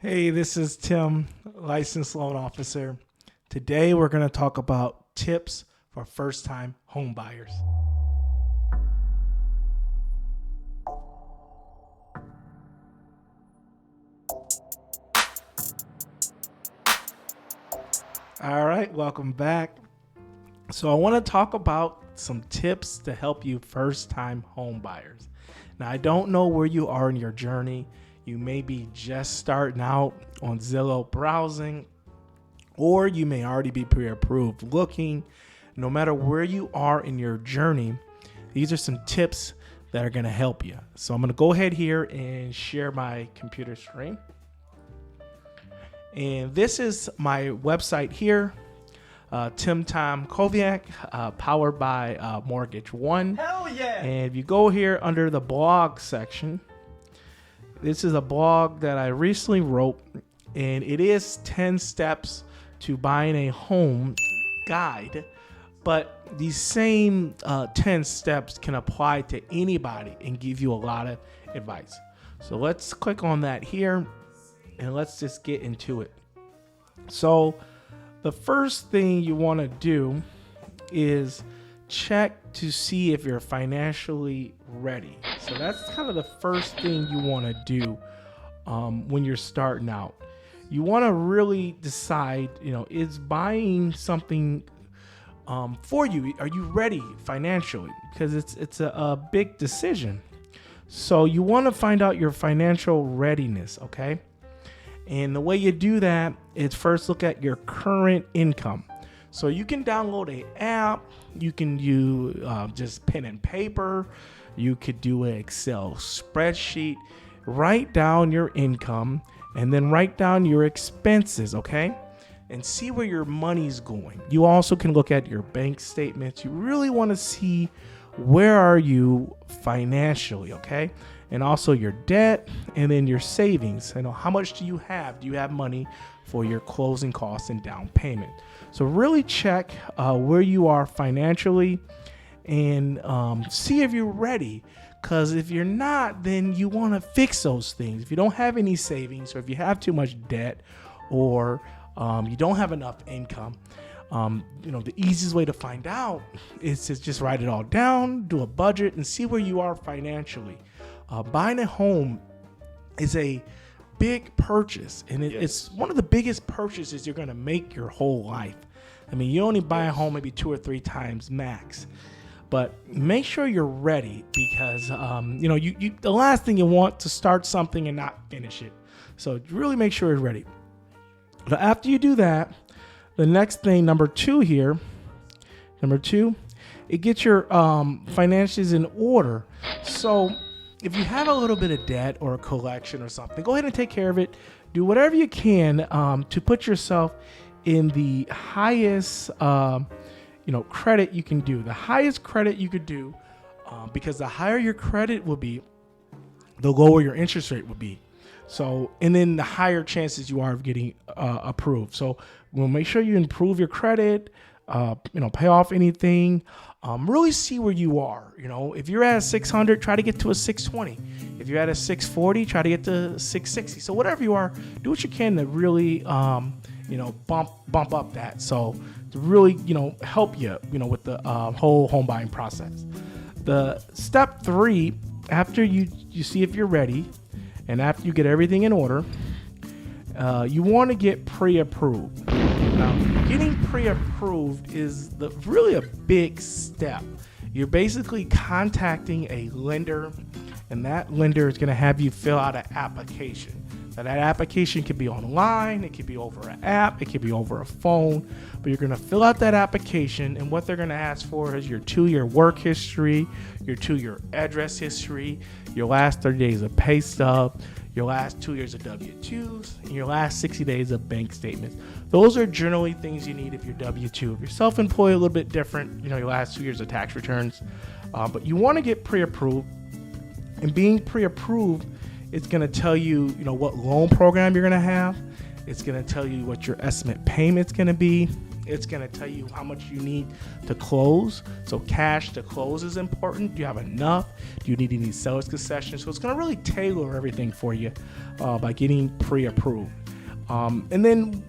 Hey, this is Tim, licensed loan officer. Today we're going to talk about tips for first-time home buyers. All right, welcome back. So I want to talk about some tips to help you first-time home buyers. Now, I don't know where you are in your journey. You may be just starting out on Zillow browsing, or you may already be pre-approved looking. No matter where you are in your journey, these are some tips that are going to help you. So I'm going to go ahead here and share my computer screen. And this is my website here, Tim Tom Koviak, powered by Mortgage One. Hell yeah! And if you go here under the blog section, this is a blog that I recently wrote, and it is 10 steps to buying a home guide. But these same 10 steps can apply to anybody and give you a lot of advice. So let's click on that here, and let's just get into it. So the first thing you want to do is check to see if you're financially ready. So that's kind of the first thing you want to do when you're starting out. You want to really decide, is buying something for you? Are you ready financially? Because it's a big decision. So you want to find out your financial readiness, okay? And the way you do that is first look at your current income. So you can download an app. You can use just pen and paper. You could do an Excel spreadsheet. Write down your income and then write down your expenses, okay? And see where your money's going. You also can look at your bank statements. You really want to see where are you financially, okay? And also your debt and then your savings. How much do you have? Do you have money for your closing costs and down payment? So really check where you are financially and see if you're ready. Because if you're not, then you want to fix those things. If you don't have any savings, or if you have too much debt, or you don't have enough income, the easiest way to find out is to just write it all down, do a budget, and see where you are financially. Buying a home is a big purchase, and it's one of the biggest purchases you're going to make your whole life. I mean, you only buy a home maybe 2 or 3 times max, but make sure you're ready because you the last thing you want to start something and not finish it. So really make sure you're ready. But after you do that, the next thing, number two, it gets your finances in order. So if you have a little bit of debt or a collection or something, go ahead and take care of it. Do whatever you can to put yourself in the highest, credit you can do. The highest credit you could do, because the higher your credit will be, the lower your interest rate will be. So, and then the higher chances you are of getting approved. So, we'll make sure you improve your credit. Pay off anything. Really see where you are. If you're at a 600, try to get to a 620. If you're at a 640, try to get to 660. So whatever you are, do what you can to really, bump up that. So to really, help you, with the whole home buying process. The step 3, after you see if you're ready, and after you get everything in order, you want to get pre-approved. Now, getting pre-approved is really a big step. You're basically contacting a lender, and that lender is going to have you fill out an application. Now, that application can be online, it could be over an app, it could be over a phone, but you're going to fill out that application, and what they're going to ask for is your 2-year work history, your 2-year address history, your last 30 days of pay stub, your last 2 years of W-2s, and your last 60 days of bank statements. Those are generally things you need if you're W-2. If you're self-employed, a little bit different, your last 2 years of tax returns. But you want to get pre-approved, and being pre-approved, it's going to tell you, what loan program you're going to have. It's going to tell you what your estimate payment's going to be. It's going to tell you how much you need to close. So cash to close is important. Do you have enough? Do you need any seller's concessions? So it's going to really tailor everything for you by getting pre-approved. And then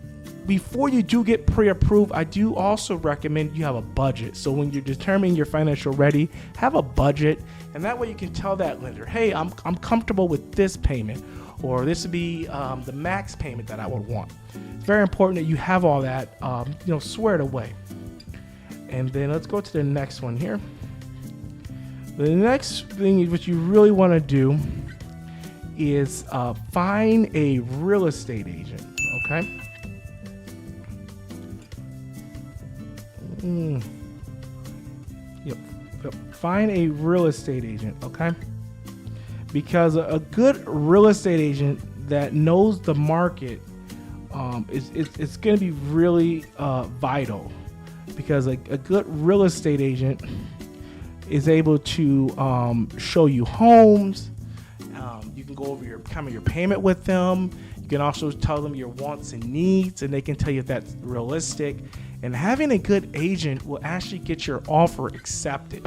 before you do get pre-approved, I do also recommend you have a budget. So when you're determining your financial ready, have a budget, and that way you can tell that lender, hey, I'm comfortable with this payment, or this would be the max payment that I would want. It's very important that you have all that, squared away. And then let's go to the next one here. The next thing what you really want to do is find a real estate agent, okay? Yep. Find a real estate agent, okay? Because a good real estate agent that knows the market it's going to be really vital, because a good real estate agent is able to show you homes. You can go over your payment with them. You can also tell them your wants and needs, and they can tell you if that's realistic. And having a good agent will actually get your offer accepted.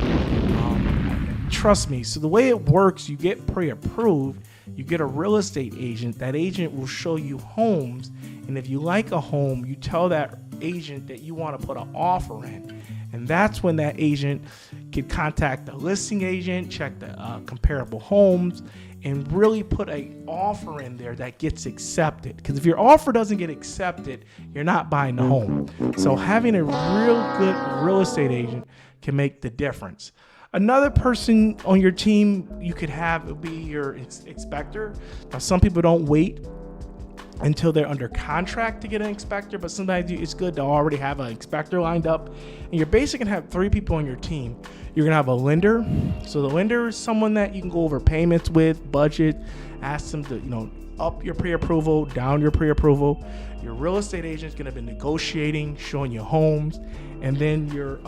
Trust me. So the way it works, you get pre-approved, you get a real estate agent. That agent will show you homes. And if you like a home, you tell that agent that you want to put an offer in. And that's when that agent can contact the listing agent, check the comparable homes, and really put an offer in there that gets accepted. Because if your offer doesn't get accepted, you're not buying the home. So having a real good real estate agent can make the difference. Another person on your team you could have would be your inspector. Now, some people don't wait until they're under contract to get an inspector, but sometimes it's good to already have an inspector lined up. And you're basically gonna have 3 people on your team. You're gonna have a lender. So the lender is someone that you can go over payments with, budget, ask them to, up your pre-approval, down your pre-approval. Your real estate agent is gonna be negotiating, showing you homes, and then your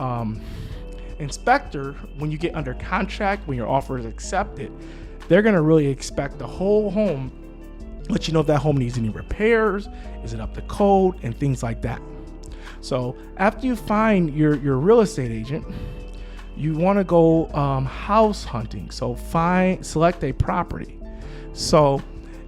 inspector, when you get under contract, when your offer is accepted, they're gonna really inspect the whole home, let you know if that home needs any repairs, is it up to code, and things like that. So after you find your real estate agent, you want to go house hunting. So select a property. So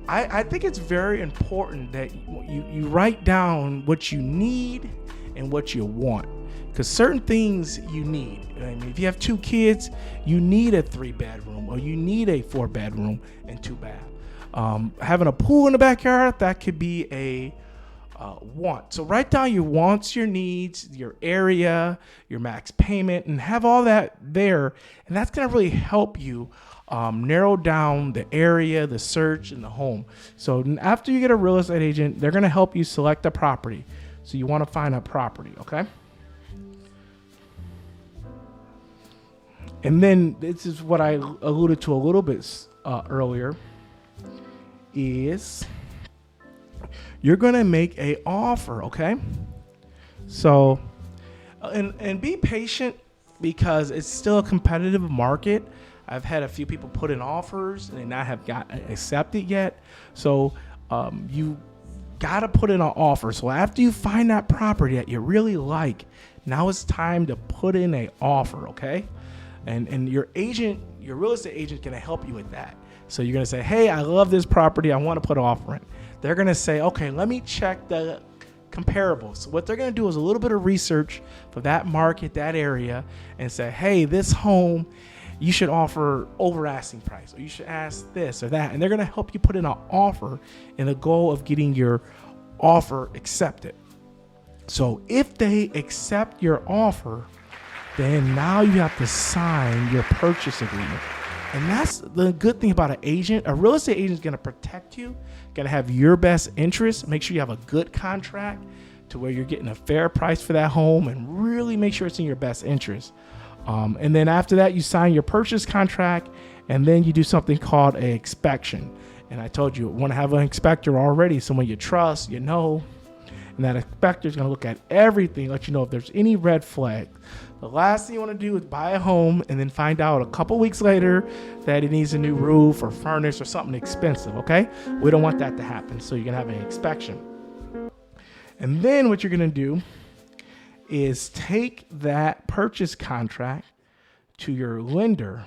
I think it's very important that you write down what you need and what you want, because certain things you need. I mean, if you have 2 kids, you need a 3-bedroom, or you need a 4-bedroom and 2-bath. Having a pool in the backyard, that could be a want. So write down your wants, your needs, your area, your max payment, and have all that there. And that's going to really help you narrow down the area, the search, and the home. So after you get a real estate agent, they're going to help you select a property. So you want to find a property, okay? And then this is what I alluded to a little bit earlier, is you're going to make a offer, okay? So, and be patient, because it's still a competitive market. I've had a few people put in offers and they not have gotten accepted yet. So you got to put in an offer. So after you find that property that you really like, now it's time to put in an offer, okay? And your agent, your real estate agent, is going to help you with that. So you're going to say, hey, I love this property. I want to put an offer in. They're going to say, okay, let me check the comparables. So what they're going to do is a little bit of research for that market, that area, and say, hey, this home, you should offer over asking price, or you should ask this or that. And they're going to help you put in an offer in the goal of getting your offer accepted. So if they accept your offer, then now you have to sign your purchase agreement. And that's the good thing about an agent. A real estate agent is going to protect you, going to have your best interest, make sure you have a good contract to where you're getting a fair price for that home, and really make sure it's in your best interest. And then after that, you sign your purchase contract, and then you do something called an inspection. And I told you, want to have an inspector already, someone you trust, and that inspector is going to look at everything, let you know if there's any red flag. The last thing you want to do is buy a home and then find out a couple weeks later that it needs a new roof or furnace or something expensive, okay? We don't want that to happen, so you're going to have an inspection. And then what you're going to do is take that purchase contract to your lender,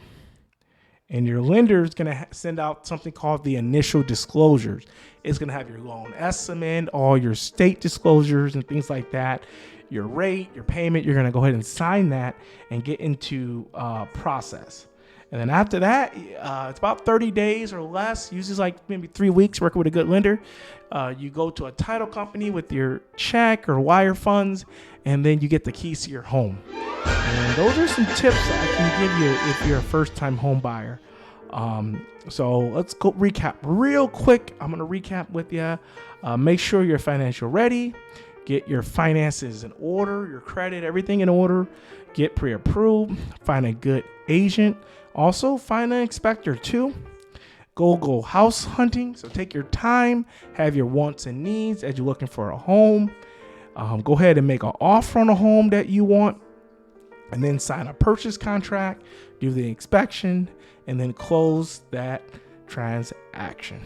and your lender is going to send out something called the initial disclosures. It's going to have your loan estimate, all your state disclosures and things like that, your rate, your payment. You're going to go ahead and sign that and get into process. And then after that, it's about 30 days or less, usually like maybe 3 weeks working with a good lender. You go to a title company with your check or wire funds, and then you get the keys to your home. And those are some tips I can give you if you're a first-time home buyer. So let's go recap real quick. I'm going to recap with you. Make sure you're financial ready. Get your finances in order, your credit, everything in order. Get pre-approved. Find a good agent. Also, find an inspector too. Go house hunting. So take your time. Have your wants and needs as you're looking for a home. Go ahead and make an offer on a home that you want. And then sign a purchase contract. Do the inspection. And then close that transaction.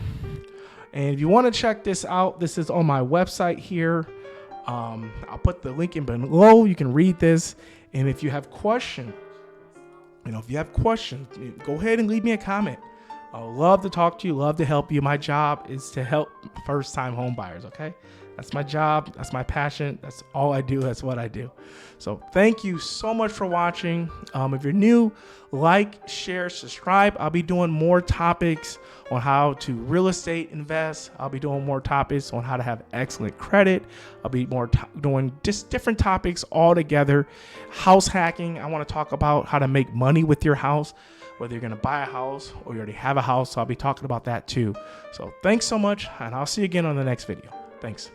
And if you want to check this out, this is on my website here. I'll put the link in below. You can read this. And if you have questions, go ahead and leave me a comment. I would love to talk to you, love to help you. My job is to help first-time home buyers, okay? That's my job. That's my passion. That's all I do. That's what I do. So thank you so much for watching. If you're new, like, share, subscribe. I'll be doing more topics on how to real estate invest. I'll be doing more topics on how to have excellent credit. I'll be doing just different topics all together. House hacking. I want to talk about how to make money with your house, whether you're going to buy a house or you already have a house. So I'll be talking about that too. So thanks so much, and I'll see you again on the next video. Thanks.